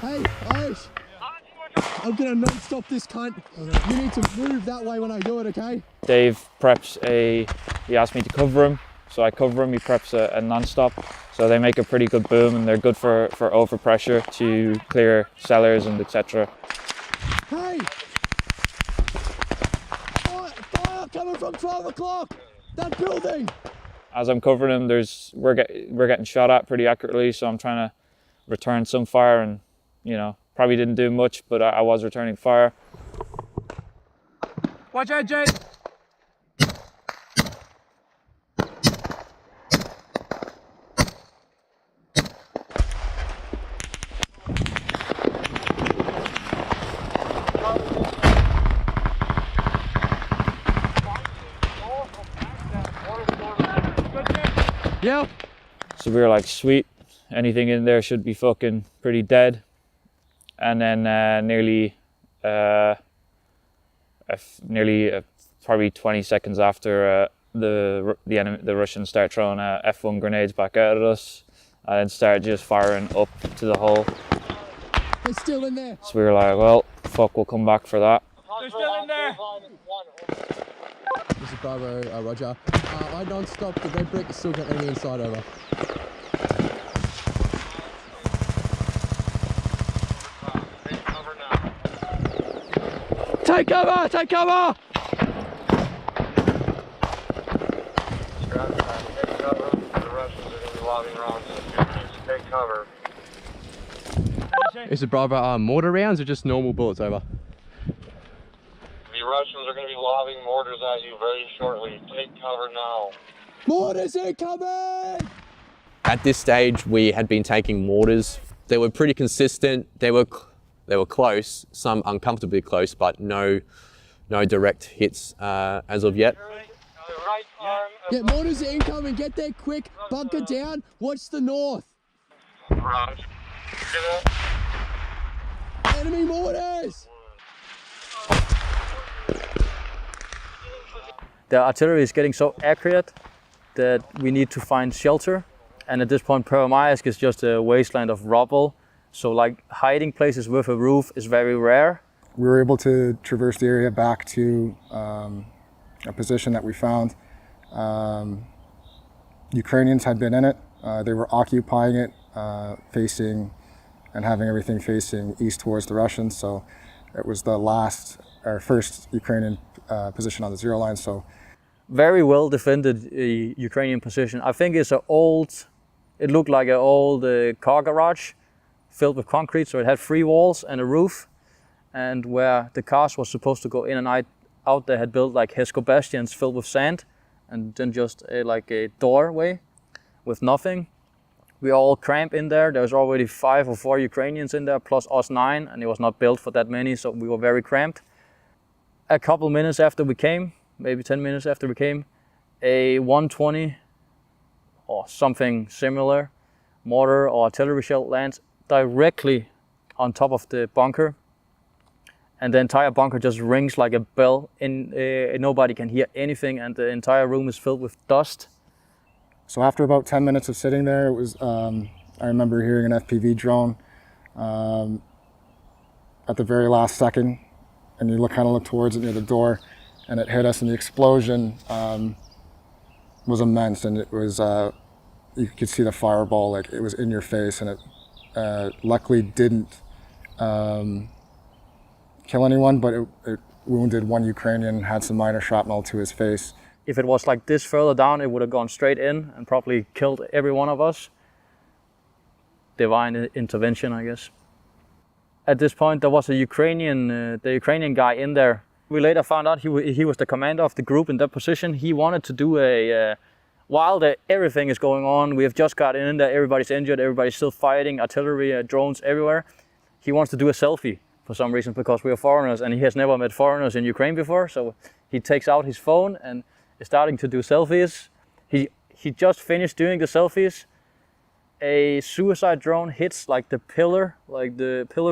Hey, Aish. I'm gonna non-stop this cunt. You need to move that way when I do it, okay? Dave preps he asked me to cover him, so I cover him. He preps a non-stop, so they make a pretty good boom, and they're good for overpressure to clear cellars and etc. Hey! Fire coming from 12 o'clock! That building! As I'm covering him, we're getting shot at pretty accurately, so I'm trying to return some fire, and you know, probably didn't do much, but I was returning fire. Watch out, Jay! Yep. So we were like, sweet, anything in there should be fucking pretty dead. And then nearly probably 20 seconds after the Russians start throwing F1 grenades back out at us, and then start just firing up to the hole. They're still in there. So we were like, well, fuck, we'll come back for that. They're still in there! This is Bravo, Roger. I non-stop, the red brick is still got enemy inside, over. Take cover! Take cover! Take cover. Is it Bravo mortar rounds or just normal bullets, over? The Russians are going to be lobbing mortars at you very shortly. Take cover now. Mortars incoming! At this stage, we had been taking mortars. They were pretty consistent. They were close, some uncomfortably close, but no direct hits as of yet. Right arm. Yeah, mortars are incoming. Get there quick. Bunker down. Watch the north. Roger. Get up. Enemy mortars! The artillery is getting so accurate that we need to find shelter. And at this point, Permaisk is just a wasteland of rubble. So like hiding places with a roof is very rare. We were able to traverse the area back to a position that we found. Ukrainians had been in it. They were occupying it, facing and having everything facing east towards the Russians. So it was our first Ukrainian position on the zero line. So very well defended Ukrainian position. I think it looked like an old car garage filled with concrete. So it had 3 walls and a roof. And where the cars was supposed to go in and out, they had built like Hesco bastions filled with sand, and then just like a doorway with nothing. We all cramped in there. There was already 5 or 4 Ukrainians in there, plus us 9, and it was not built for that many, so we were very cramped. A couple minutes after we came, maybe 10 minutes after we came, a 120 or something similar mortar or artillery shell lands directly on top of the bunker. And the entire bunker just rings like a bell. Nobody can hear anything, and the entire room is filled with dust. So after about 10 minutes of sitting there, it was, I remember hearing an FPV drone at the very last second, and you kind of look towards it near the door, and it hit us, and the explosion was immense, and it was, you could see the fireball, like it was in your face, and it luckily didn't kill anyone, but it wounded one Ukrainian, had some minor shrapnel to his face. If it was like this further down, it would have gone straight in and probably killed every one of us. Divine intervention, I guess. At this point, there was the Ukrainian guy in there. We later found out he was the commander of the group in that position. He wanted to do while everything is going on, we have just got in there, everybody's injured, everybody's still fighting, artillery, drones everywhere. He wants to do a selfie for some reason, because we are foreigners, and he has never met foreigners in Ukraine before. So he takes out his phone and is starting to do selfies. He just finished doing the selfies. A suicide drone hits like the pillar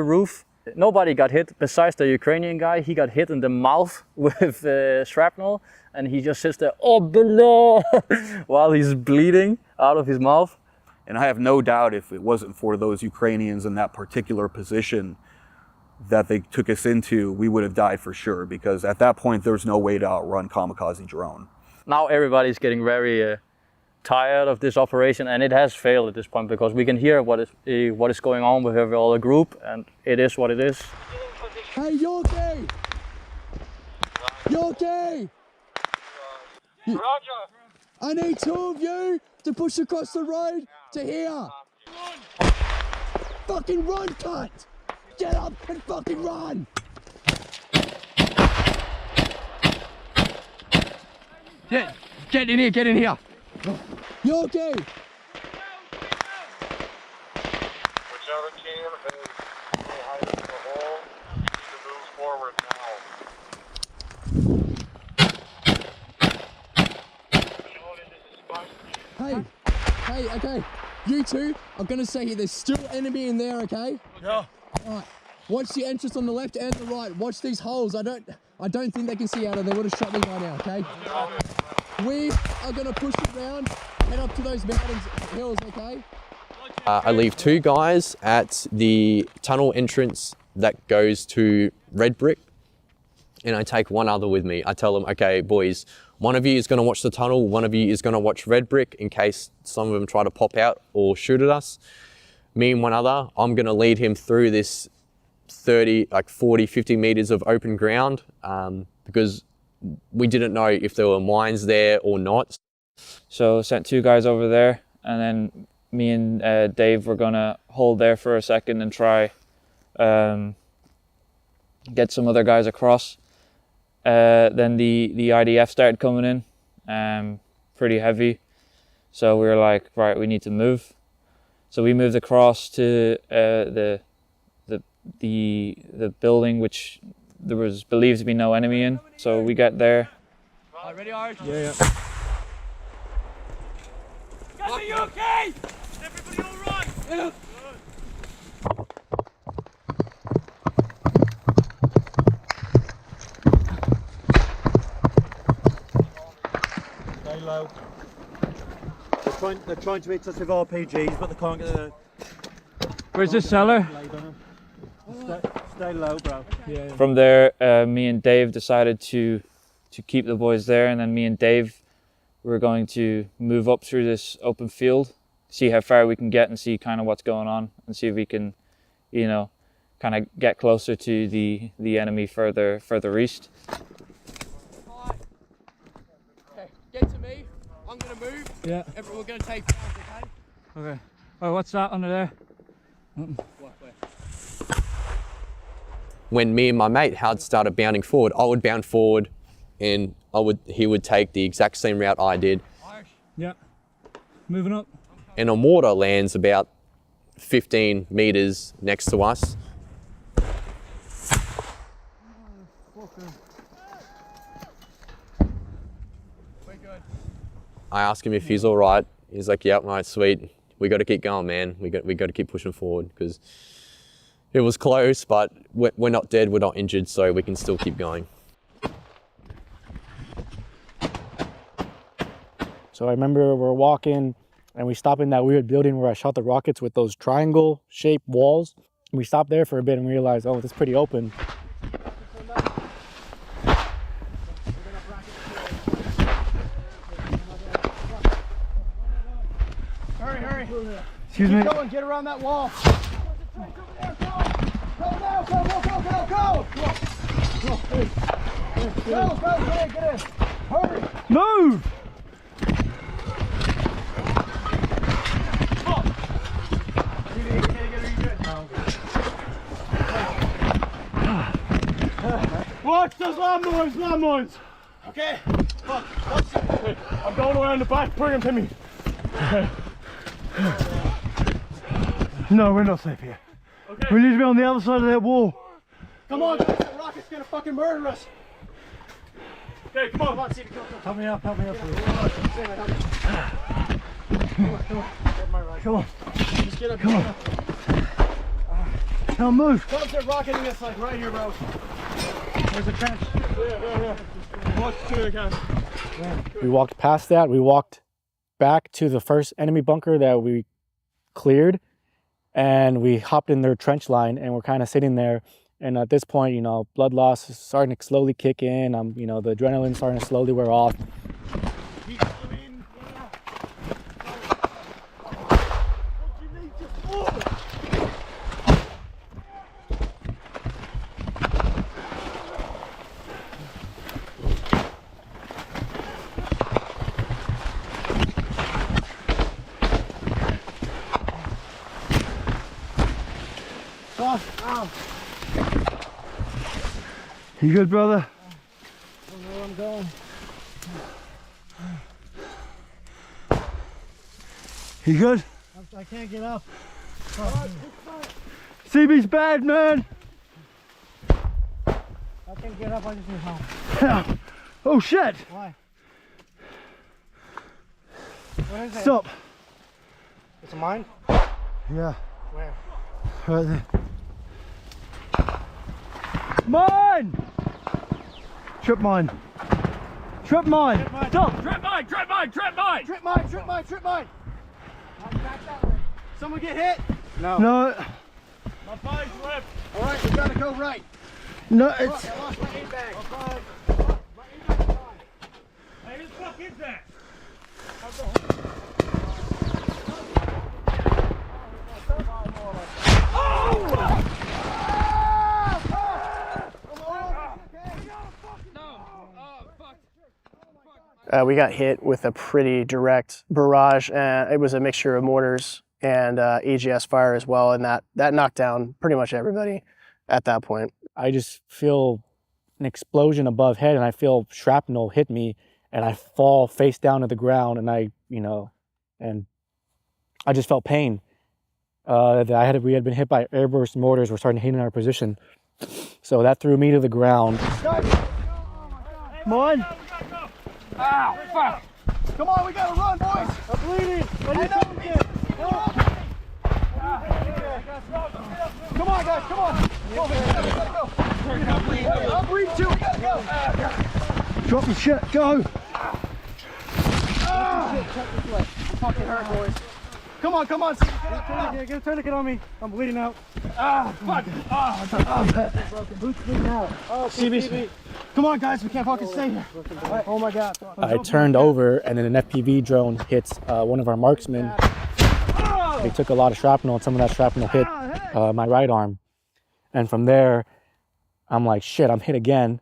roof. Nobody got hit besides the Ukrainian guy. He got hit in the mouth with shrapnel, and he just sits there, oh, below, while he's bleeding out of his mouth. And I have no doubt if it wasn't for those Ukrainians in that particular position that they took us into, we would have died for sure, because at that point there was no way to outrun kamikaze drone. Now everybody's getting very tired of this operation, and it has failed at this point because we can hear what is going on with every other group, and it is what it is. Hey, Yorkie! Yorkie! Roger. I need 2 of you to push across the road to here. Fucking run, cunt! Get up and fucking run! Get in here, get in here. Yorkie! Whichever team is hiding in the hole, you need to move forward now. Hey, okay. You two, I'm gonna say here, there's still enemy in there, okay? Yeah. Alright. Watch the entrance on the left and the right. Watch these holes. I don't think they can see out of there. They would have shot me by now, okay? We are gonna push around, head up to those mountains, hills, okay? I leave 2 guys at the tunnel entrance that goes to Red Brick, and I take 1 other with me. I tell them, okay, boys, one of you is going to watch the tunnel, one of you is going to watch Red Brick in case some of them try to pop out or shoot at us. Me and 1 other, I'm going to lead him through this 40, 50 meters of open ground, because we didn't know if there were mines there or not. So sent 2 guys over there, and then me and Dave were gonna hold there for a second and try get some other guys across. Then the IDF started coming in, pretty heavy. So we were like, right, we need to move. So we moved across to the building which there was believed to be no enemy in. So we get there. Right, ready, Irish? Yeah. Guys, are you okay? Is everybody all right? Yeah. Stay low. They're trying to hit us with RPGs, but they can't get the... Where's this cellar? Stay low, bro. Yeah. From there, me and Dave decided to keep the boys there, and then me and Dave were going to move up through this open field, see how far we can get and see kind of what's going on, and see if we can, you know, kind of get closer to the enemy further east. Okay, get to me. I'm gonna move. Yeah. We're gonna take turns, okay? Okay. Oh, what's that under there? When me and my mate Howard started bounding forward, I would bound forward, and he would take the exact same route I did. Yeah. Moving up. And a mortar lands about 15 meters next to us. I ask him if he's all right. He's like, "Yep, right, sweet. We got to keep going, man. We got to keep pushing forward because it was close, but we're not dead, we're not injured, so we can still keep going." So I remember we're walking and we stop in that weird building where I shot the rockets with those triangle-shaped walls. And we stopped there for a bit and realized, oh, it's pretty open. Hurry. Excuse me. Keep going, get around that wall. Go now, go. Get in. Hurry. Move! Watch those landmines. Okay. Fuck. I'm going around the back. Bring him to me. Okay. No, we're not safe here. Okay. We need to be on the other side of that wall. Come on, guys. That rocket's gonna fucking murder us. Okay, come on. Help me up, please. Come on. Just get up. Come on. Now move. They're rocketing us like right here, bro. There's a trench. Yeah. Watch the guys. We walked past that. We walked back to the first enemy bunker that we cleared, and we hopped in their trench line, and we're kind of sitting there. And at this point, you know, blood loss is starting to slowly kick in. You know, the adrenaline's starting to slowly wear off. You good, brother? I don't know where I'm going. You good? I can't get up. CB's bad, man. I can't get up. I just need help. Yeah. Oh shit. Why? What is it? Stop. It's mine? Yeah. Where? Right there. Mine! Trip mine. Trip mine. Trip mine. Stop. Trip mine! Trip mine! Trip mine! Trip mine! Trip mine! Trip mine! Back that way. Someone get hit? No. No. My body's ripped! Alright, we gotta go right. No, Fuck, it's. I lost my aid bag. Hey, who the fuck is that? We got hit with a pretty direct barrage, and it was a mixture of mortars and AGS fire as well, and that knocked down pretty much everybody at that point. I just feel an explosion above head, and I feel shrapnel hit me, and I fall face down to the ground, and I just felt pain. We had been hit by airburst mortars. We're starting to hit in our position, so that threw me to the ground. Mine. Ow! Fuck! Come on, we gotta run, boys. I'm bleeding. Come on, guys, come on. We gotta go. I'm bleeding too. We gotta go. Drop the shit. Go. Fucking hurt, boys. Come on, come on. Get a tourniquet on me. I'm bleeding out. Fuck! Boots bleeding out. Oh, CB. Come on, guys, we can't fucking stay here. oh my God. I turned over, and then an FPV drone hits one of our marksmen. They took a lot of shrapnel, and some of that shrapnel hit my right arm. And from there, I'm like, shit, I'm hit again.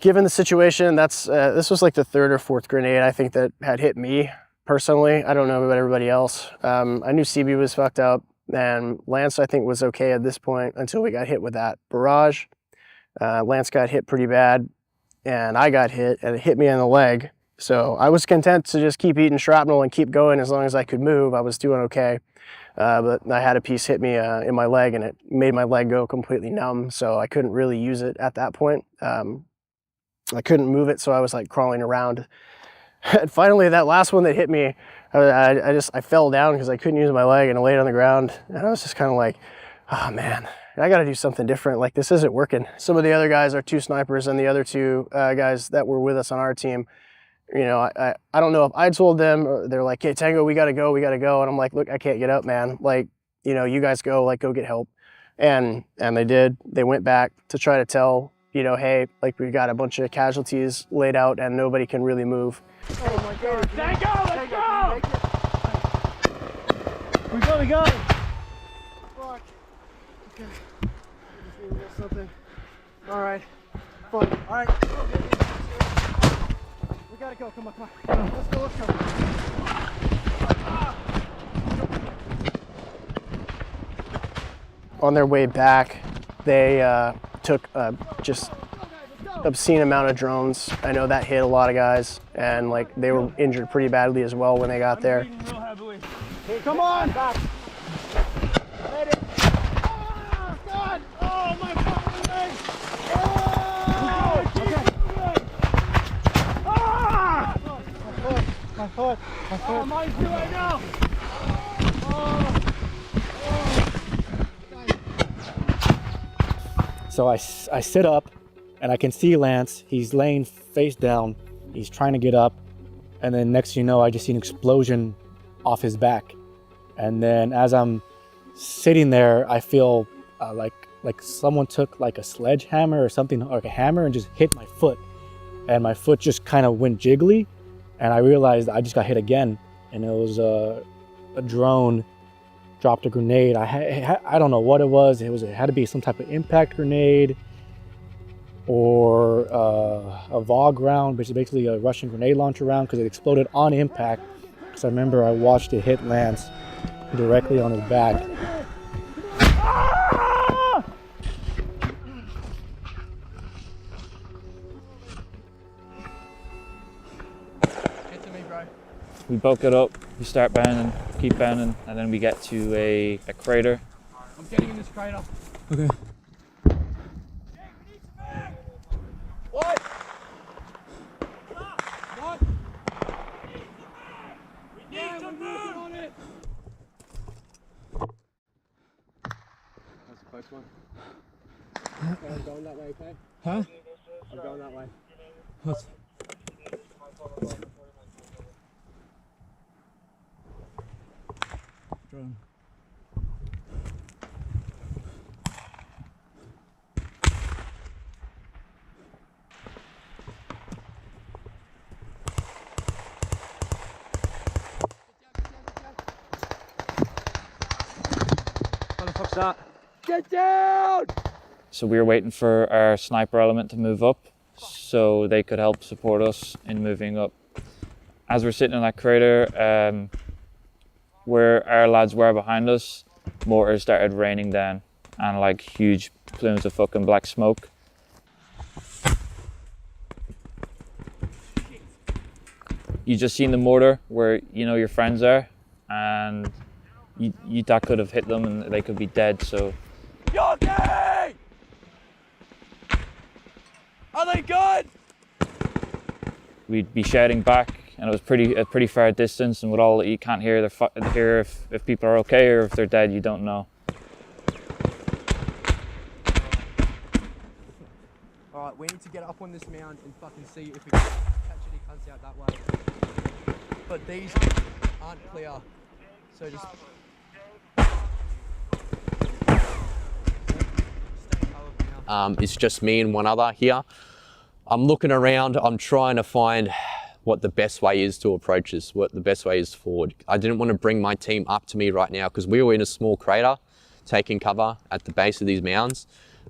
Given the situation, this was like the third or fourth grenade I think that had hit me personally. I don't know about everybody else. I knew CB was fucked up, and Lance I think was okay at this point until we got hit with that barrage. Lance got hit pretty bad, and I got hit, and it hit me in the leg. So I was content to just keep eating shrapnel and keep going as long as I could move. I was doing okay. But I had a piece hit me in my leg, and it made my leg go completely numb, so I couldn't really use it at that point. I couldn't move it, so I was like crawling around. And finally, that last one that hit me, I fell down because I couldn't use my leg, and I laid on the ground, and I was just kind of like, oh man, I got to do something different. Like, this isn't working. Some of the other guys are two snipers, and the other two guys that were with us on our team, you know, I don't know if I told them, or they're like, hey, Tango, we got to go. And I'm like, look, I can't get up, man. Like, you know, you guys go, like, go get help. And they did. They went back to try to tell, you know, hey, like, we got a bunch of casualties laid out and nobody can really move. Oh my God. Tango, let's go! We gotta go. Fuck. Okay. Just need a little something. All right. Fun. All right. We gotta go. Come on, come on. Let's go, let's go. On their way back, they took just obscene amount of drones. I know that hit a lot of guys, and like they were injured pretty badly as well when they got there. Hey, come on! Back. Let it. Oh, God! Oh, my fucking leg! Oh! Okay. Ah! My foot. Oh, mine's too right now. So I sit up, and I can see Lance. He's laying face down. He's trying to get up. And then next thing you know, I just see an explosion off his back. And then as I'm sitting there, I feel like someone took like a sledgehammer or something, like a hammer, and just hit my foot. And my foot just kind of went jiggly. And I realized I just got hit again. And it was a drone dropped a grenade. I don't know what it was. It had to be some type of impact grenade or a VOG round, which is basically a Russian grenade launcher round, because it exploded on impact. Because I remember I watched it hit Lance directly on his back. Get to me, bro. We bulk it up, we start bounding, keep bounding, and then we get to a crater. I'm getting in this crater. Okay. What? What? We need to move on it. That's a close one. Okay, I'm going that way, okay? Huh? I'm going that way. What's... Drone. What the fuck's that? Get down! So we were waiting for our sniper element to move up so they could help support us in moving up. As we're sitting in that crater, where our lads were behind us, mortars started raining down and like huge plumes of fucking black smoke. You just seen the mortar where you know your friends are, and that could have hit them and they could be dead. So Yogi! Are they good? we'd be shouting back, and it was a pretty far distance, and with all you can't hear if people are okay or if they're dead. You don't know. Alright, we need to get up on this mound and fucking see if we can catch any cunts out that way. But these aren't clear, so just... It's just me and one other here. I'm looking around, I'm trying to find what the best way is to approach this, what the best way is forward. I didn't want to bring my team up to me right now because we were in a small crater taking cover at the base of these mounds,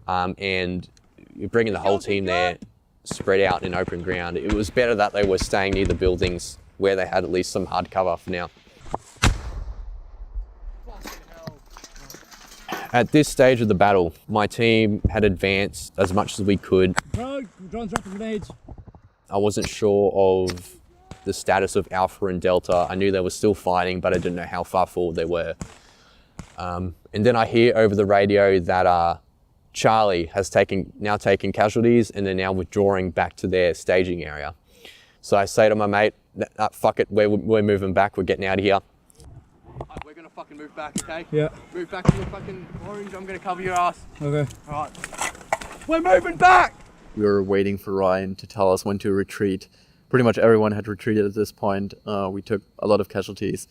and you're bringing the whole team there spread out in open ground. It was better that they were staying near the buildings where they had at least some hard cover for now. At this stage of the battle, my team had advanced as much as we could. Drones dropping grenades. I wasn't sure of the status of Alpha and Delta. I knew they were still fighting, but I didn't know how far forward they were. And then I hear over the radio that Charlie has now taken casualties and they're now withdrawing back to their staging area. So I say to my mate, fuck it, we're moving back, we're getting out of here. Right, we're gonna fucking move back, okay? Yeah. Move back to your fucking orange, I'm gonna cover your ass. Okay. Alright. We're moving back! We were waiting for Ryan to tell us when to retreat. Pretty much everyone had retreated at this point. We took a lot of casualties.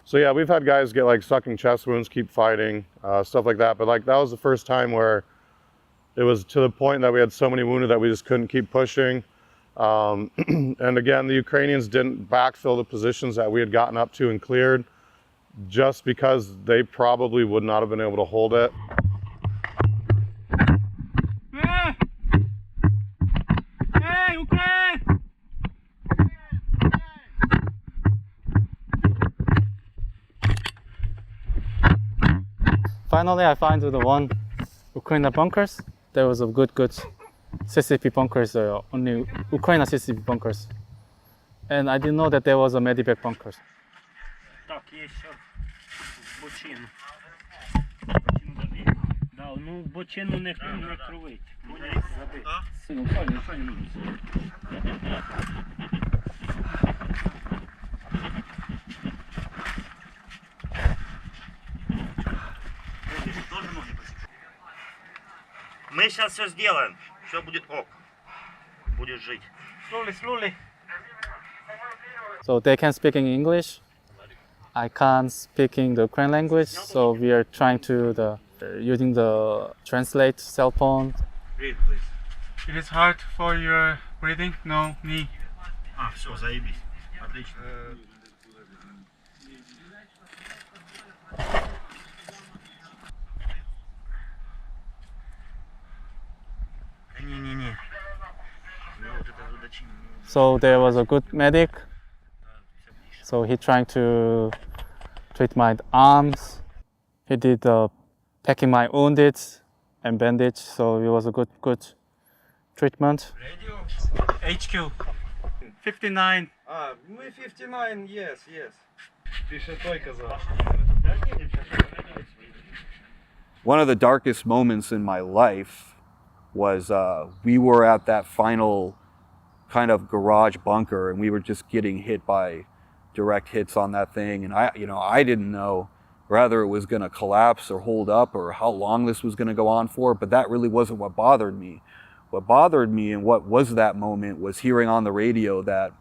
So yeah, we've had guys get like sucking chest wounds, keep fighting, stuff like that. But like that was the first time where it was to the point that we had so many wounded that we just couldn't keep pushing. And again, the Ukrainians didn't backfill the positions that we had gotten up to and cleared, just because they probably would not have been able to hold it. Finally, I find the one Ukraine bunkers. There was a good CCP bunkers, only Ukraine CCP bunkers. And I didn't know that there was a medivac bunkers. Так, є ще бочину. Да, ну бочину не кровить. Забити. Сину, Саню. Мы сейчас все сделаем. Все будет ок. Будет жить. Slowly. So they can speak in English. I can't speaking the Ukrainian language, so we are trying to using the translate cell phone. Breathe, please. It is hard for your breathing? No, me. Все, заебись. Отлично. Не-не-не. So there was a good medic. So he trying to treat my arms. He did packing my wounded and bandage. So it was a good treatment. HQ. 59. Мы 59, yes. Пише той казав. One of the darkest moments in my life was we were at that final kind of garage bunker, and we were just getting hit by direct hits on that thing, and I didn't know whether it was going to collapse or hold up or how long this was going to go on for, but that really wasn't what bothered me. What bothered me and what was that moment was hearing on the radio that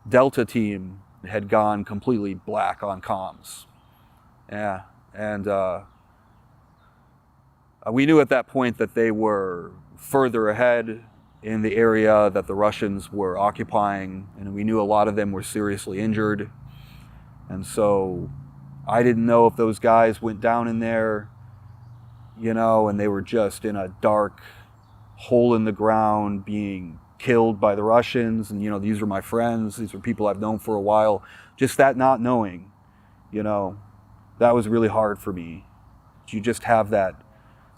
Delta team had gone completely black on comms. Yeah, and we knew at that point that they were further ahead in the area that the Russians were occupying, and we knew a lot of them were seriously injured. And so I didn't know if those guys went down in there, and they were just in a dark hole in the ground being killed by the Russians. And, these are my friends. These are people I've known for a while. Just that not knowing, that was really hard for me. You just have that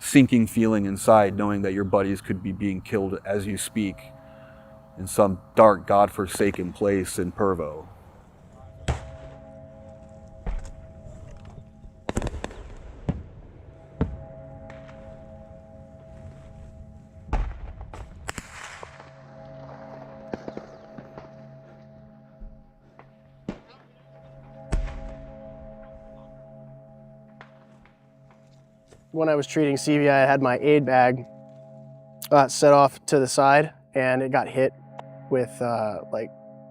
sinking feeling inside knowing that your buddies could be being killed as you speak in some dark, godforsaken place in Pervo. When I was treating CB, I had my aid bag set off to the side, and it got hit with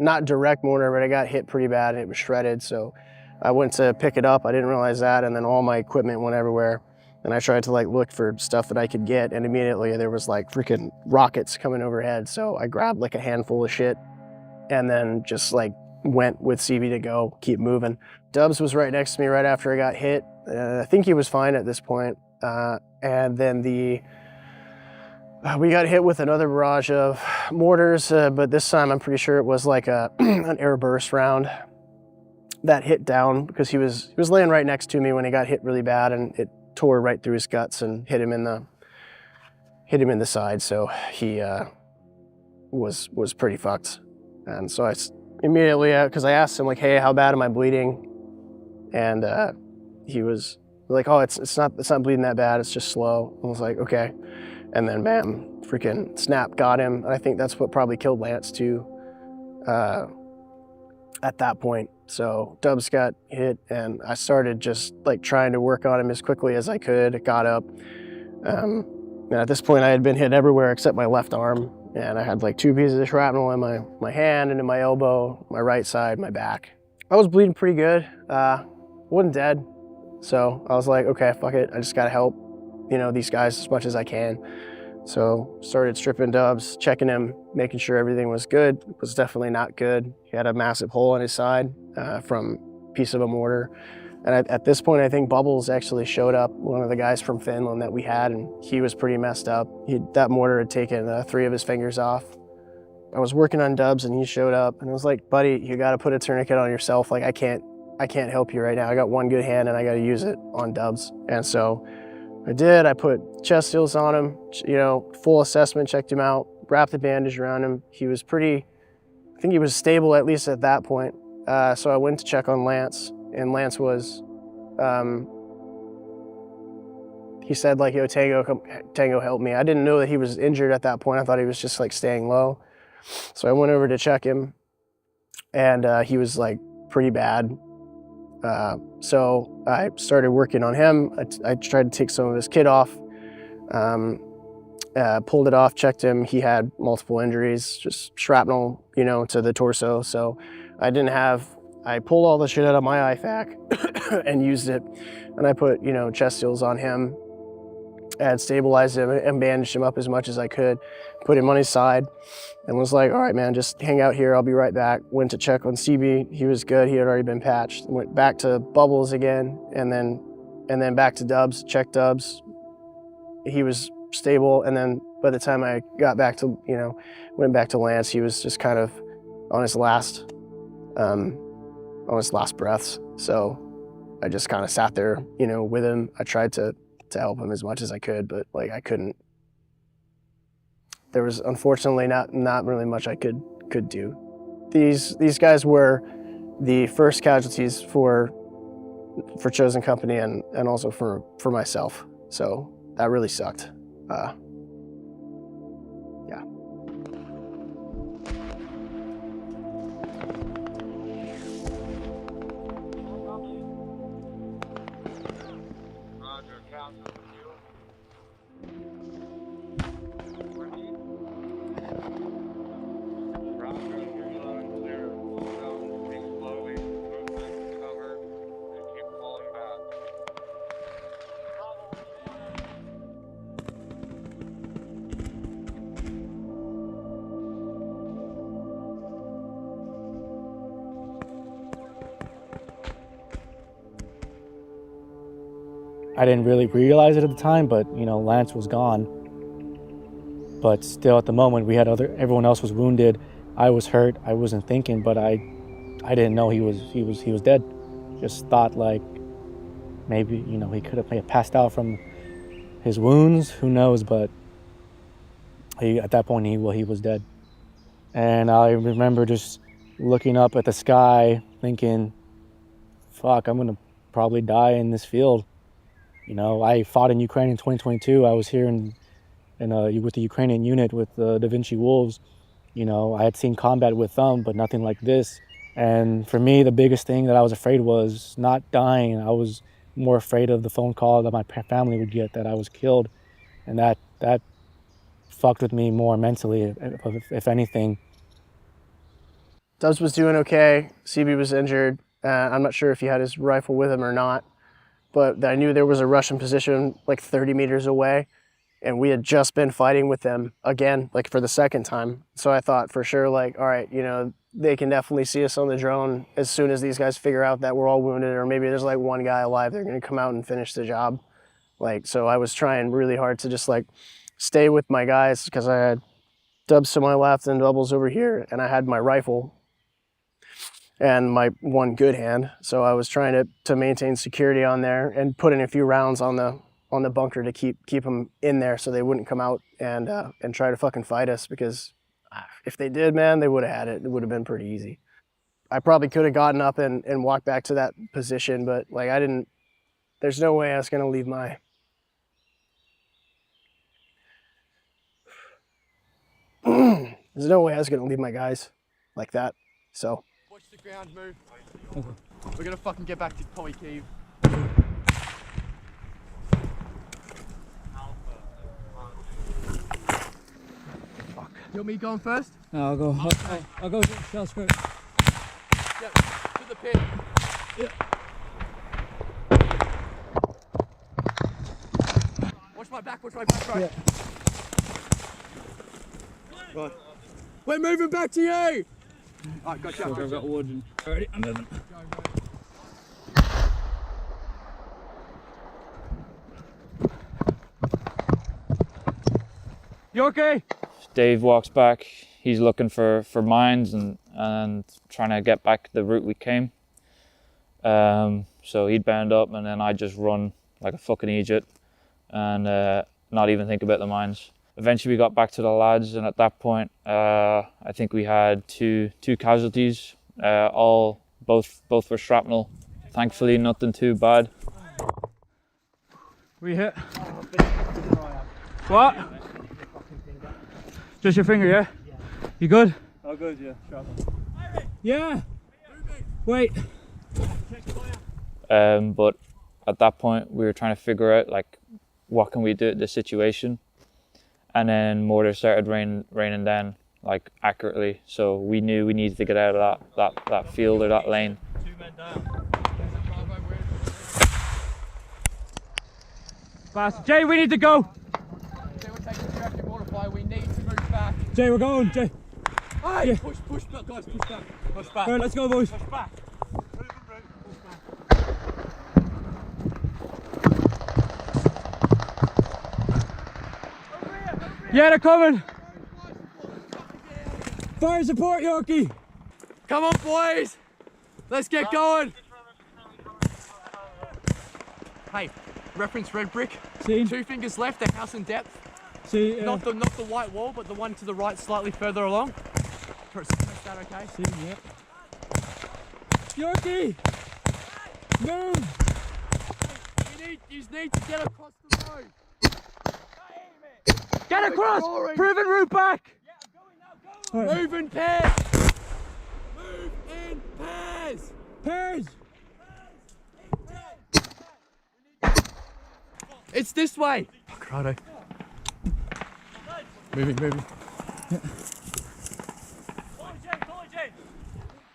not direct mortar, but it got hit pretty bad and it was shredded. So I went to pick it up. I didn't realize that, and then all my equipment went everywhere. And I tried to look for stuff that I could get, and immediately there was freaking rockets coming overhead. So I grabbed a handful of shit and then just went with CB to go keep moving. Dubs was right next to me right after I got hit. I think he was fine at this point. And then we got hit with another barrage of mortars, but this time I'm pretty sure it was an air burst round that hit down, because he was laying right next to me when he got hit really bad, and it tore right through his guts and hit him in the side. So he was pretty fucked. And so I immediately, because I asked him hey, how bad am I bleeding? And he was oh, it's not bleeding that bad, it's just slow. I was like, okay. And then bam, freaking snap got him. And I think that's what probably killed Lance too at that point. So Dubs got hit, and I started just trying to work on him as quickly as I could. It got up. And at this point I had been hit everywhere except my left arm. And I had 2 pieces of shrapnel in my hand and in my elbow, my right side, my back. I was bleeding pretty good. Wasn't dead. So I was like, okay, fuck it. I just gotta help, these guys as much as I can. So started stripping Dubs, checking him, making sure everything was good. It was definitely not good. He had a massive hole in his side from a piece of a mortar. And at this point, I think Bubbles actually showed up, one of the guys from Finland that we had, and he was pretty messed up. That mortar had taken 3 of his fingers off. I was working on Dubs, and he showed up, and I was like, buddy, you gotta put a tourniquet on yourself. I can't help you right now. I got one good hand and I got to use it on Dubs. And so I did. I put chest seals on him, full assessment, checked him out, wrapped the bandage around him. He was I think he was stable at least at that point. So I went to check on Lance, and Lance was, he said yo, Tango, help me. I didn't know that he was injured at that point. I thought he was just staying low. So I went over to check him, and he was pretty bad. So I started working on him. I tried to take some of his kit off, pulled it off, checked him. He had multiple injuries, just shrapnel, to the torso. So I pulled all the shit out of my IFAK and used it. And I put, you know, chest seals on him. I had stabilized him and bandaged him up as much as I could, put him on his side, and was like, all right, man, just hang out here. I'll be right back. Went to check on CB. He was good. He had already been patched. Went back to Bubbles again, and then back to Dubs, check Dubs. He was stable. And then by the time I got back to, you know, went back to Lance, he was just kind of on his last breaths. So I just kind of sat there, you know, with him. I tried to help him as much as I could, but like I couldn't. There was unfortunately not really much I could do. These guys were the first casualties for Chosen Company and also for myself. So that really sucked. Yeah. I didn't really realize it at the time, but you know, Lance was gone. But still, at the moment, we had everyone else was wounded. I was hurt. I wasn't thinking, but I didn't know he was dead. Just thought like maybe, you know, he could have passed out from his wounds. Who knows? But at that point, he was dead. And I remember just looking up at the sky, thinking, "Fuck, I'm gonna probably die in this field." You know, I fought in Ukraine in 2022. I was here with the Ukrainian unit with the Da Vinci Wolves. You know, I had seen combat with them, but nothing like this. And for me, the biggest thing that I was afraid was not dying. I was more afraid of the phone call that my family would get that I was killed. And that fucked with me more mentally, if anything. Dubs was doing okay. CB was injured. I'm not sure if he had his rifle with him or not, but I knew there was a Russian position like 30 meters away, and we had just been fighting with them again, like for the second time. So I thought for sure, like, all right, you know, they can definitely see us on the drone as soon as these guys figure out that we're all wounded, or maybe there's like one guy alive, they're gonna come out and finish the job. Like, so I was trying really hard to just like stay with my guys, because I had Dubs to my left and Doubles over here, and I had my rifle and my one good hand. So I was trying to maintain security on there and put in a few rounds on the bunker to keep them in there so they wouldn't come out and try to fucking fight us, because if they did, man, they would have had it. It would have been pretty easy. I probably could have gotten up and walked back to that position, but like I didn't, there's no way I was gonna leave my, there's no way I was gonna leave my guys like that, so. Watch the ground move. Okay. We're gonna fucking get back to Polly Cave. Fuck. You want me going first? No, I'll go. I'll go get shells first. Yep, to the pit. Yep. Watch my back, right? Yeah. Right. We're moving back to you! Alright, gotcha. So I've got wood and already, I'm moving. You okay? Dave walks back. He's looking for mines and trying to get back the route we came. So he'd bound up, and then I just run like a fucking idiot and not even think about the mines. Eventually we got back to the lads, and at that point I think we had two casualties. Both were shrapnel. Thankfully nothing too bad. We hit. What? Just your finger, yeah? You good? Oh, good, yeah. Shrapnel. Yeah. Wait. But at that point we were trying to figure out like what can we do at this situation, and then mortar started raining down. like accurately. So we knew we needed to get out of that field or that lane. 2 men down. Fast. Jay, we need to go. Jay, we're taking you after mortify. We need to move back. Jay, we're going. Jay. Hey! Yeah. Push back, guys, push back. Push back. Right, let's go, boys. Push back. Yeah, they're coming. Fire support, Yorkie. Come on, boys. Let's get going. Hey, reference red brick. See? 2 fingers left, the house in depth. See, not the white wall, but the one to the right, slightly further along. Is that okay? See, yep. Yorkie, move. You need to get across the road. Get across. Proven route back. Right. Move in pairs. Move in pairs. Pairs. It's this way. Fuck, righto. Moving. Yeah.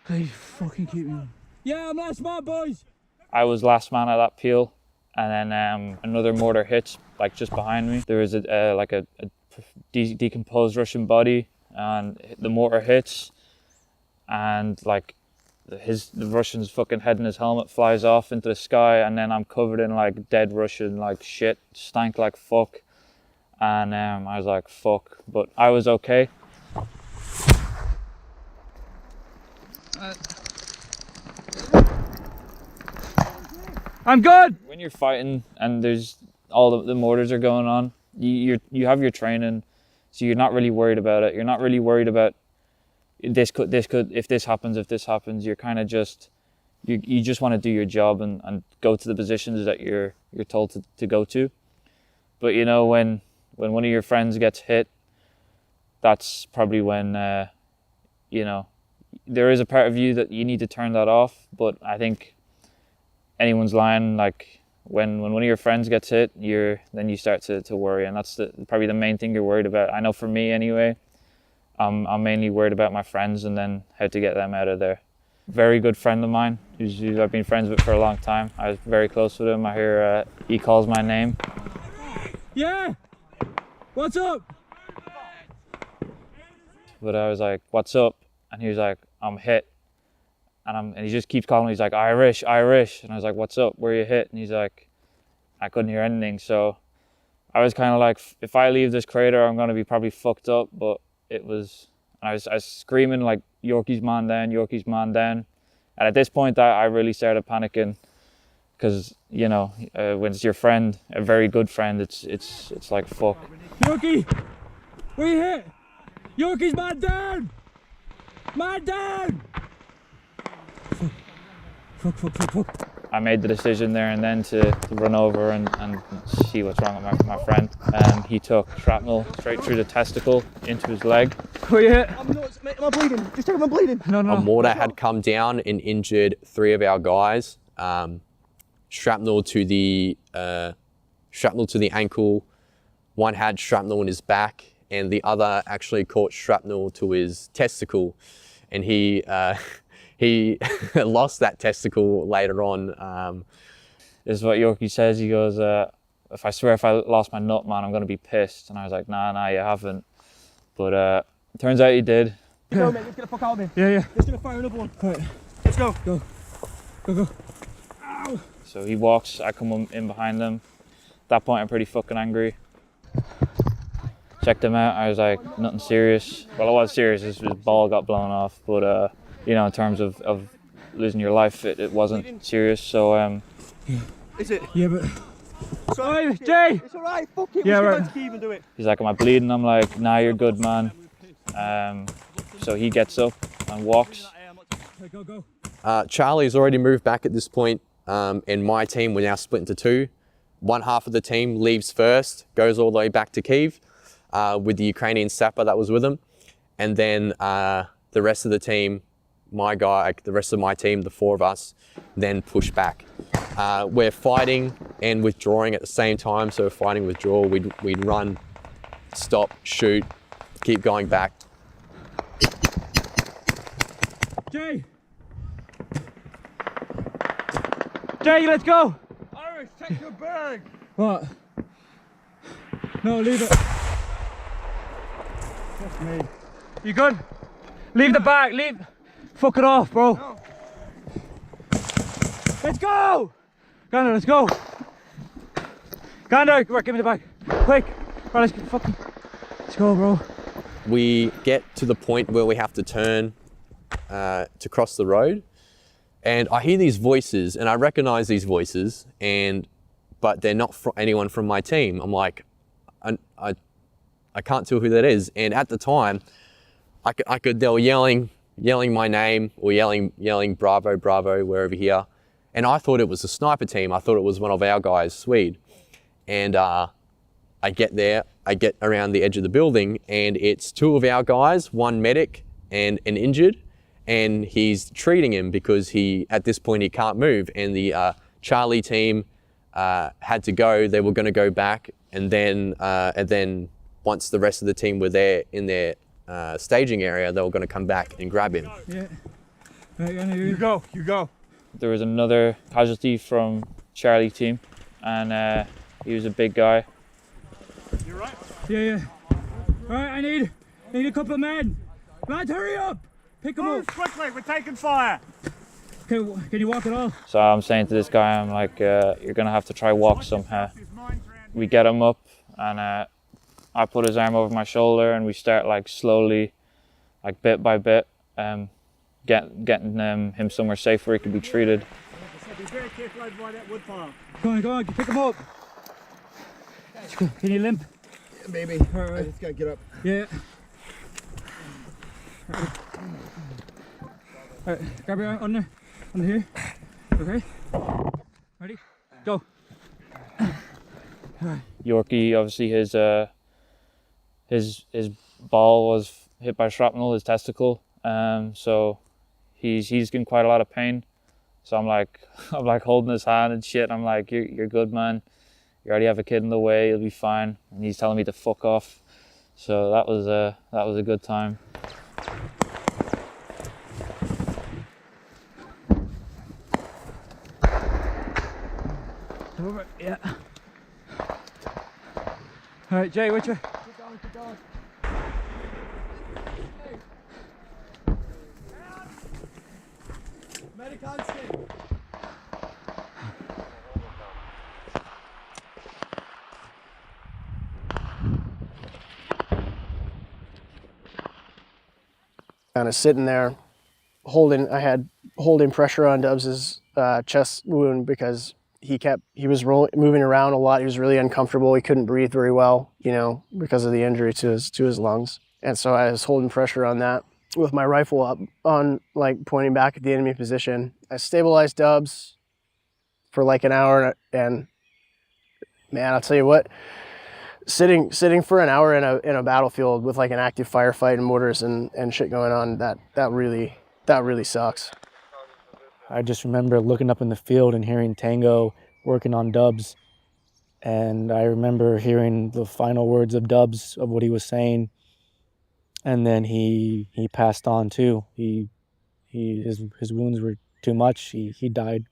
Please fucking keep me on. Yeah, I'm last man, boys. I was last man at that peel, and then another mortar hits like just behind me. There was a decomposed Russian body, and the mortar hits, and like the Russian's fucking head and his helmet flies off into the sky, and then I'm covered in like dead Russian like shit, stank like fuck, and I was like fuck, but I was okay. I'm good. When you're fighting and there's all the mortars are going on, you have your training, so you're not really worried about it. You're not really worried about if this happens. You're kind of just you just want to do your job and go to the positions that you're told to go to. But you know, when one of your friends gets hit, that's probably when you know, there is a part of you that you need to turn that off. But I think anyone's lying. Like when one of your friends gets hit, then you start to worry, and that's probably the main thing you're worried about. I know for me anyway, I'm mainly worried about my friends and then how to get them out of there. Very good friend of mine, who I've been friends with for a long time. I was very close with him. I hear he calls my name. Yeah. What's up? But I was like, "What's up?" And he was like, "I'm hit." And he just keeps calling me. He's like, Irish. And I was like, "What's up? Where are you hit?" And he's like, I couldn't hear anything. So I was kind of like, if I leave this crater, I'm going to be probably fucked up. But I was screaming like, Yorkie's man down, Yorkie's man down. And at this point, I really started panicking, because, you know, when it's your friend, a very good friend, it's like, fuck. Yorkie, where you hit? Yorkie's man down. Man down. Fuck. I made the decision there and then to run over and see what's wrong with my friend. He took shrapnel straight through the testicle into his leg. Where you hit? Am I bleeding? Just tell him I'm bleeding. No. A mortar had come down and injured 3 of our guys. Shrapnel to the ankle. One had shrapnel in his back, and the other actually caught shrapnel to his testicle, and he lost that testicle later on. This is what Yorkie says. He goes, if I lost my nut, man, I'm going to be pissed. And I was like, nah, you haven't. But it turns out he did. Go, mate, let's get the fuck out of here. Yeah. Let's get a fire another one. Right. Let's go. Go. Ow. So he walks, I come in behind him. At that point, I'm pretty fucking angry. Checked him out. I was like, nothing serious. Well, it was serious. His ball got blown off. But, you know, in terms of losing your life, it wasn't serious. So, Is it? Yeah, but... Sorry, Jay! It's alright, fuck it. Yeah, We'll right. even do it. he's like, am I bleeding? I'm like, nah, you're good, man. So he gets up and walks. Go. Charlie's already moved back at this point, and my team, we're now split into 2. One half of the team leaves first, goes all the way back to Kyiv with the Ukrainian sapper that was with him. And then the rest of the team, the rest of my team, the 4 of us, then push back. We're fighting and withdrawing at the same time. So fighting, withdraw, we'd run, stop, shoot, keep going back. Jay! Jay, let's go! Irish, take your bag! What? No, leave it. Fuck me. You good? Leave the bag, leave. Fuck it off, bro. No. Let's go! Gander, let's go. Gander, right, give me the bag. Quick. Right, let's go, bro. We get to the point where we have to turn to cross the road, and I hear these voices, and I recognize these voices, but they're not anyone from my team. I'm like, I can't tell who that is. And at the time, I could they were yelling my name or yelling bravo, bravo, we're over here. And I thought it was a sniper team. I thought it was one of our guys, Swede. And I get there, I get around the edge of the building, and it's two of our guys, one medic and an injured, and he's treating him because at this point he can't move. And the Charlie team had to go. They were going to go back, and then once the rest of the team were there in their staging area, they were going to come back and grab him. Yeah. You go, you go. There was another casualty from Charlie team, and he was a big guy. You right? Yeah. All right, I need a couple of men. Lads, hurry up! Pick them Move up. quickly, we're taking fire. Can you walk at all? So I'm saying to this guy, I'm like, you're gonna have to try walk somehow. We get him up, and I put his arm over my shoulder, and we start like slowly, like bit by bit, getting him somewhere safe where he could be treated. Be very careful over by that wood pile. Go on, pick them up. Can you limp? Yeah, baby. All right. I just gotta get up. Yeah. All right, grab your arm under here. Okay. Ready? Go. Yorkie, obviously his ball was hit by shrapnel, his testicle. So he's in quite a lot of pain. So I'm like holding his hand and shit. I'm like, you're good, man. You already have a kid in the way. You'll be fine. And he's telling me to fuck off. So that was a good time. Over. Yeah. All right, Jay, which way? Keep going. Medic on scene. Kind of sitting there, I had holding pressure on Dubs's chest wound because he was moving around a lot. He was really uncomfortable. He couldn't breathe very well, because of the injury to his lungs. And so I was holding pressure on that with my rifle up on, like, pointing back at the enemy position. I stabilized Dubs for like an hour, and man, I'll tell you what, sitting for an hour in a battlefield with like an active firefight and mortars and shit going on, that really sucks. I just remember looking up in the field and hearing Tango working on Dubs. And I remember hearing the final words of Dubs of what he was saying. And then he passed on too. His wounds were too much. He died,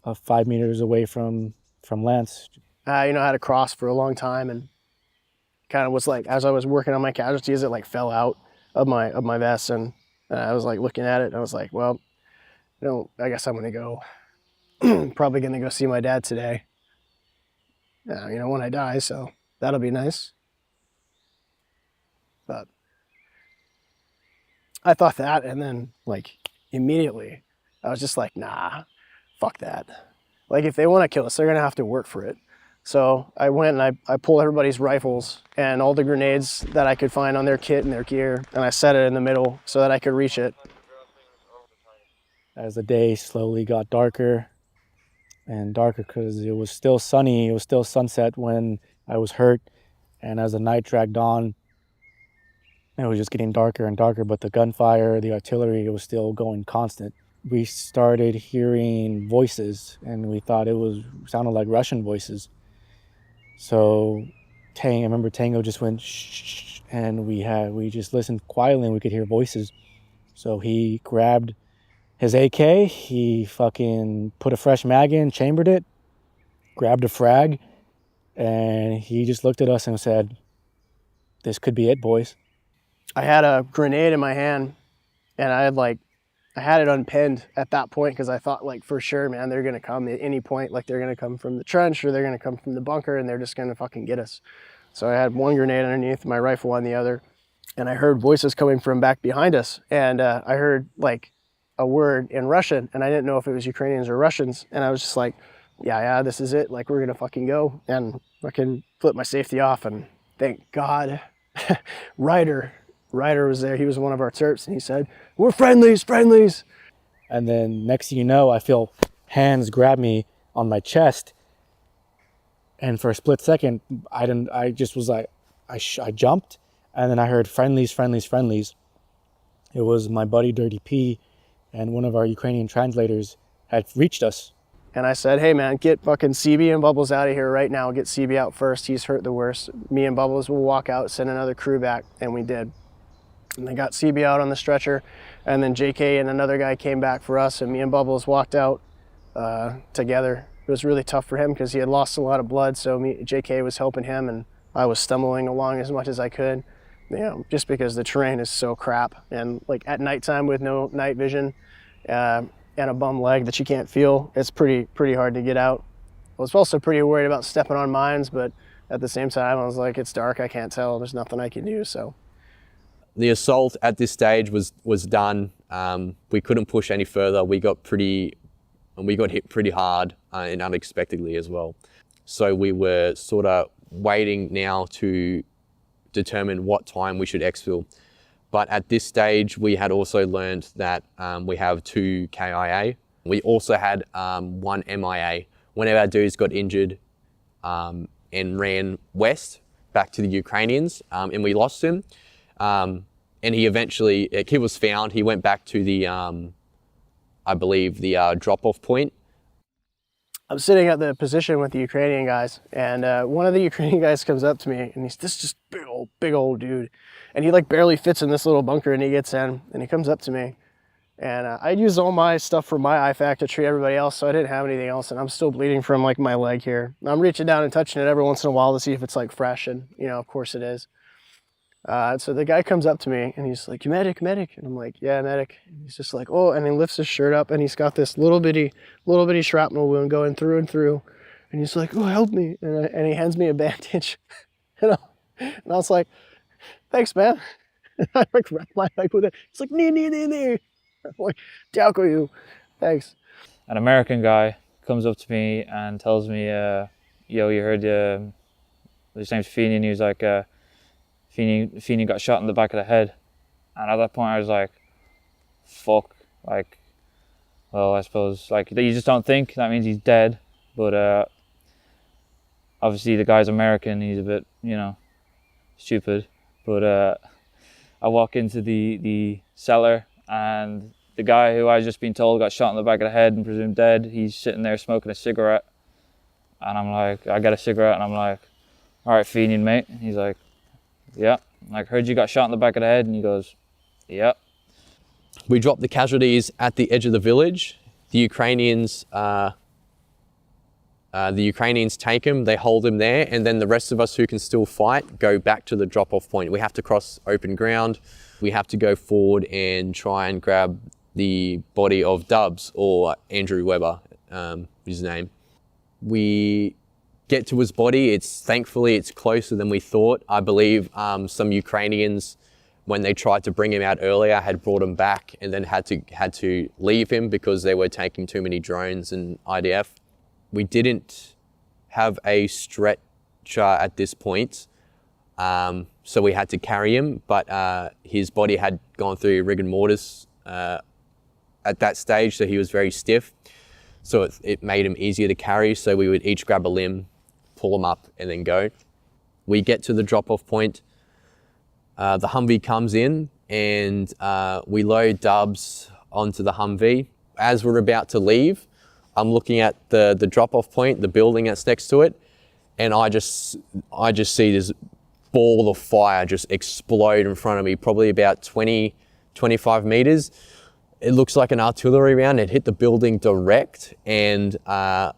5 meters away from Lance. I had a cross for a long time, and kind of was like, as I was working on my casualties, it like fell out of my vest, and I was like looking at it, and I was like, well, I guess I'm gonna go. Probably gonna go see my dad today. When I die, so that'll be nice. But I thought that, and then like immediately, I was just like, nah, fuck that. Like, if they want to kill us, they're gonna have to work for it. So I went and I pulled everybody's rifles and all the grenades that I could find on their kit and their gear, and I set it in the middle so that I could reach it. As the day slowly got darker and darker, because it was still sunny, it was still sunset when I was hurt, and as the night dragged on, it was just getting darker and darker, but the gunfire, the artillery, it was still going constant. We started hearing voices, and we thought it sounded like Russian voices. So I remember Tango just went shh, and we just listened quietly, and we could hear voices. So he grabbed his AK, he fucking put a fresh mag in, chambered it, grabbed a frag, and he just looked at us and said, "This could be it, boys." I had a grenade in my hand, and I had it unpinned at that point because I thought, like, for sure, man, they're gonna come at any point. Like, they're gonna come from the trench or they're gonna come from the bunker, and they're just gonna fucking get us. So I had one grenade underneath, my rifle on the other, and I heard voices coming from back behind us, and I heard like a word in Russian, and I didn't know if it was Ukrainians or Russians, and I was just like, yeah, this is it. Like, we're gonna fucking go, and fucking flip my safety off, and thank God, Ryder was there. He was one of our terps, and he said, "We're friendlies." And then next thing you know, I feel hands grab me on my chest, and for a split second, I just was like, I jumped, and then I heard friendlies. It was my buddy Dirty P, and one of our Ukrainian translators had reached us. And I said, "Hey man, get fucking CB and Bubbles out of here right now. Get CB out first. He's hurt the worst. Me and Bubbles will walk out, send another crew back." And we did. And they got CB out on the stretcher, and then JK and another guy came back for us, and me and Bubbles walked out together. It was really tough for him because he had lost a lot of blood, so JK was helping him, and I was stumbling along as much as I could, you know, just because the terrain is so crap. And like at nighttime with no night vision and a bum leg that you can't feel, it's pretty hard to get out. I was also pretty worried about stepping on mines, but at the same time, I was like, it's dark, I can't tell, there's nothing I can do, so. The assault at this stage was done. We couldn't push any further. We got hit pretty hard and unexpectedly as well. So we were sort of waiting now to determine what time we should exfil. But at this stage, we had also learned that we have 2 KIA. We also had 1 MIA. One of our dudes got injured and ran west back to the Ukrainians, and we lost him. And he eventually, he was found. He went back to the, I believe, the drop-off point. I'm sitting at the position with the Ukrainian guys, and one of the Ukrainian guys comes up to me, and he's this just big old dude. And he like barely fits in this little bunker, and he gets in, and he comes up to me. And I used all my stuff for my IFAC to treat everybody else, so I didn't have anything else, and I'm still bleeding from like my leg here. I'm reaching down and touching it every once in a while to see if it's like fresh, and you know, of course it is. So the guy comes up to me and he's like, medic. And I'm like, yeah, medic. And he's just like, oh, and he lifts his shirt up and he's got this little bitty shrapnel wound going through and through. And he's like, oh, help me. And he hands me a bandage. And I was like, thanks, man. And I like wrap my leg with it. He's like, nee. I'm like, dякую. Thanks. An American guy comes up to me and tells me, yo, you heard his name's Feeney, and he was like, Feeney got shot in the back of the head. And at that point I was like, fuck, like, well, I suppose, like, you just don't think that means he's dead. But obviously the guy's American, he's a bit, you know, stupid. But I walk into the cellar, and the guy who I just been told got shot in the back of the head and presumed dead, he's sitting there smoking a cigarette. And I'm like, I got a cigarette, and I'm like, all right, Feeney, mate. And he's like, yeah, like, heard you got shot in the back of the head. And he goes, yeah. We dropped the casualties at the edge of the village. The Ukrainians take him, they hold him there, and then the rest of us who can still fight go back to the drop-off point. We have to cross open ground. We have to go forward and try and grab the body of Dubs, or Andrew Webber, his name. We get to his body. Thankfully it's closer than we thought. I believe some Ukrainians, when they tried to bring him out earlier, had brought him back and then had to leave him because they were taking too many drones and IDF. We didn't have a stretcher at this point, so we had to carry him, but his body had gone through rigor mortis at that stage, so he was very stiff. So it made him easier to carry, so we would each grab a limb, pull him up, and then go. We get to the drop-off point. The Humvee comes in, and we load Dubs onto the Humvee. As we're about to leave, I'm looking at the drop-off point, the building that's next to it, and I just see this ball of fire just explode in front of me, probably about 20 25 meters. It looks like an artillery round. It hit the building direct, and I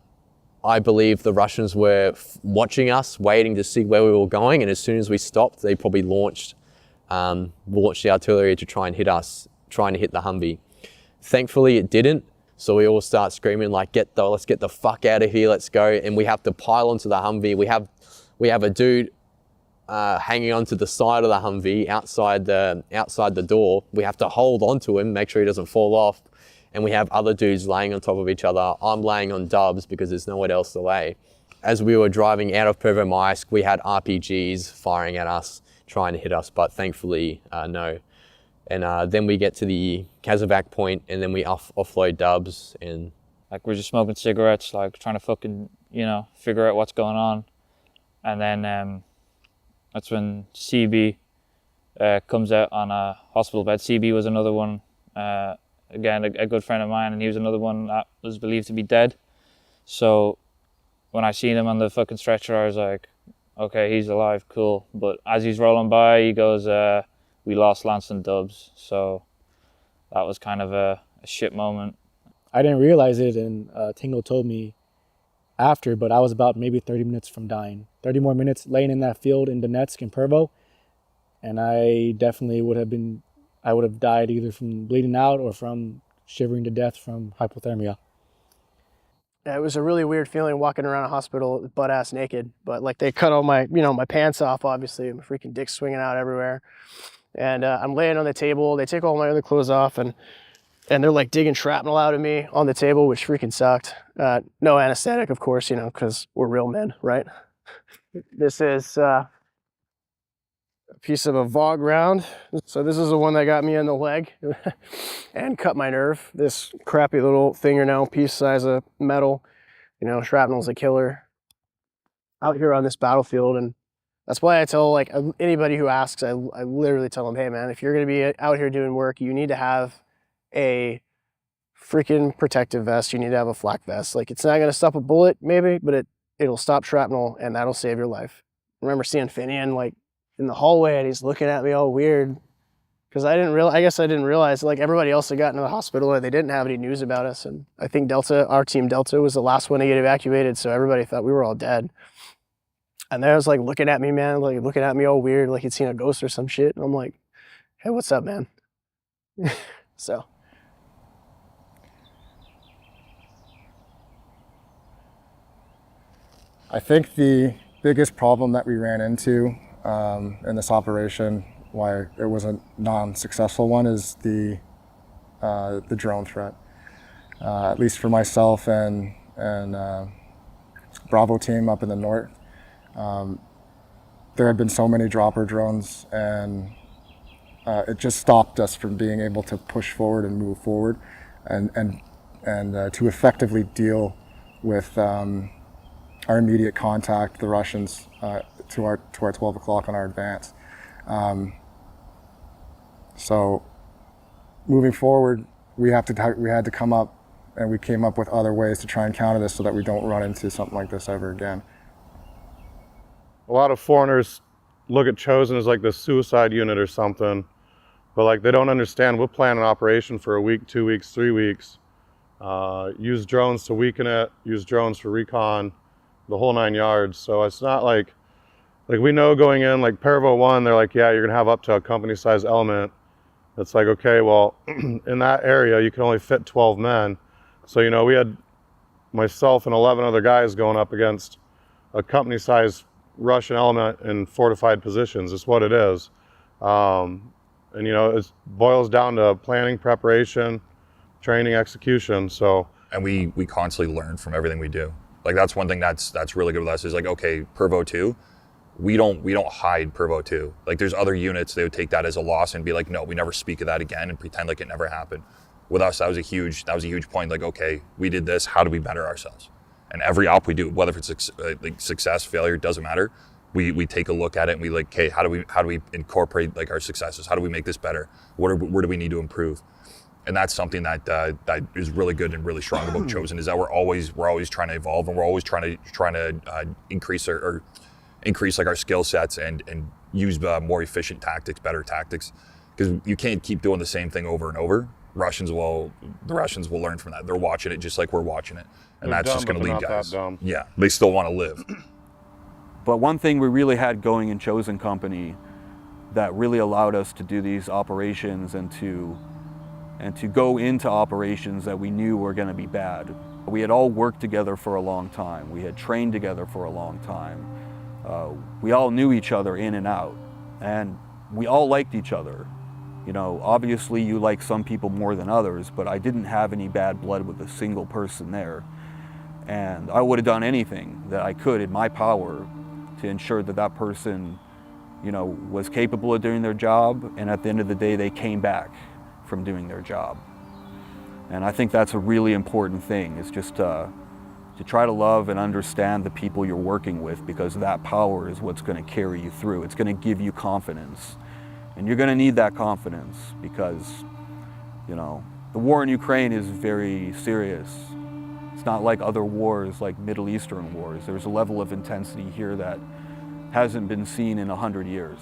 believe the Russians were watching us, waiting to see where we were going, and as soon as we stopped, they probably launched the artillery to try and hit us, trying to hit the Humvee. Thankfully, it didn't. So we all start screaming like, let's get the fuck out of here, let's go. And we have to pile onto the Humvee. We have a dude hanging onto the side of the Humvee outside the door. We have to hold onto him, make sure he doesn't fall off. And we have other dudes laying on top of each other. I'm laying on dubs because there's nowhere else to lay. As we were driving out of Pervomaisk, we had RPGs firing at us, trying to hit us, but thankfully, no. And then we get to the Kazavak point, and then we offload dubs, and like we're just smoking cigarettes, like trying to fucking, figure out what's going on. And then that's when CB comes out on a hospital bed. CB was another one, again, a good friend of mine, and he was another one that was believed to be dead. So when I seen him on the fucking stretcher, I was like, okay, he's alive, cool. But as he's rolling by, he goes, we lost Lance and Dubs. So that was kind of a shit moment. I didn't realize it, and Tingle told me after, but I was about maybe 30 minutes from dying. 30 more minutes laying in that field in Donetsk and Pervo, and I definitely would have died either from bleeding out or from shivering to death from hypothermia. Yeah, it was a really weird feeling walking around a hospital butt ass naked, but like they cut all my, my pants off, obviously, my freaking dick swinging out everywhere. And I'm laying on the table, they take all my other clothes off, and they're like digging shrapnel out of me on the table, which freaking sucked. No anesthetic, of course, because we're real men, right? This is a piece of a VOG round. So this is the one that got me in the leg and cut my nerve. This crappy little fingernail piece size of metal, shrapnel's a killer out here on this battlefield. And that's why I tell like anybody who asks, I literally tell them, hey man, if you're gonna be out here doing work, you need to have a freaking protective vest. You need to have a flak vest. Like it's not gonna stop a bullet maybe, but it'll stop shrapnel and that'll save your life. I remember seeing Finian like in the hallway and he's looking at me all weird because I guess I didn't realize like everybody else had gotten to the hospital and they didn't have any news about us. And I think our team Delta was the last one to get evacuated. So everybody thought we were all dead. And they was like looking at me, man, like looking at me all weird, like he'd seen a ghost or some shit. And I'm like, hey, what's up, man? So. I think the biggest problem that we ran into in this operation, why it was a non-successful one, is the drone threat. At least for myself and Bravo team up in the north, there had been so many dropper drones, and it just stopped us from being able to push forward and move forward, and to effectively deal with our immediate contact, the Russians, to our 12 o'clock on our advance. So moving forward, we had to come up, and we came up with other ways to try and counter this so that we don't run into something like this ever again. A lot of foreigners look at Chosen as like the suicide unit or something, but like they don't understand we'll plan an operation for a week, 2 weeks, 3 weeks, use drones to weaken it, use drones for recon, the whole 9 yards. So it's not like we know going in, like Pervo 1, they're like, yeah, you're gonna have up to a company size element. It's like, okay, well, in that area, you can only fit 12 men. So, we had myself and 11 other guys going up against a company size Russian element in fortified positions. It's what it is. And, it boils down to planning, preparation, training, execution. So, and we constantly learn from everything we do. Like that's one thing that's really good with us is like, okay, Pervo 2, we don't hide Pervo 2. Like there's other units, they would take that as a loss and be like, no, we never speak of that again and pretend like it never happened. With us, that was a huge point. Like, okay, we did this, how do we better ourselves? And every op we do, whether it's like success, failure, doesn't matter. We take a look at it and we like, okay, how do we incorporate like our successes? How do we make this better? Where do we need to improve? And that's something that is really good and really strong about Chosen, is that we're always trying to evolve, and we're always trying to increase like our skill sets and use more efficient tactics, better tactics. because you can't keep doing the same thing over and over. The Russians will learn from that. They're watching it just like we're watching it, and They're that's just dumb, going to but lead they're not guys. that dumb. Yeah, they still want to live. But one thing we really had going in Chosen Company that really allowed us to do these operations and to go into operations that we knew were going to be bad. We had all worked together for a long time. We had trained together for a long time. We all knew each other in and out, and we all liked each other. You know, obviously you like some people more than others, but I didn't have any bad blood with a single person there. And I would have done anything that I could in my power to ensure that that person, you know, was capable of doing their job, and at the end of the day they came back from doing their job. And I think that's a really important thing, is just to try to love and understand the people you're working with, because that power is what's going to carry you through. It's going to give you confidence. And you're going to need that confidence because, you know, the war in Ukraine is very serious. It's not like other wars, like Middle Eastern wars. There's a level of intensity here that hasn't been seen in 100 years.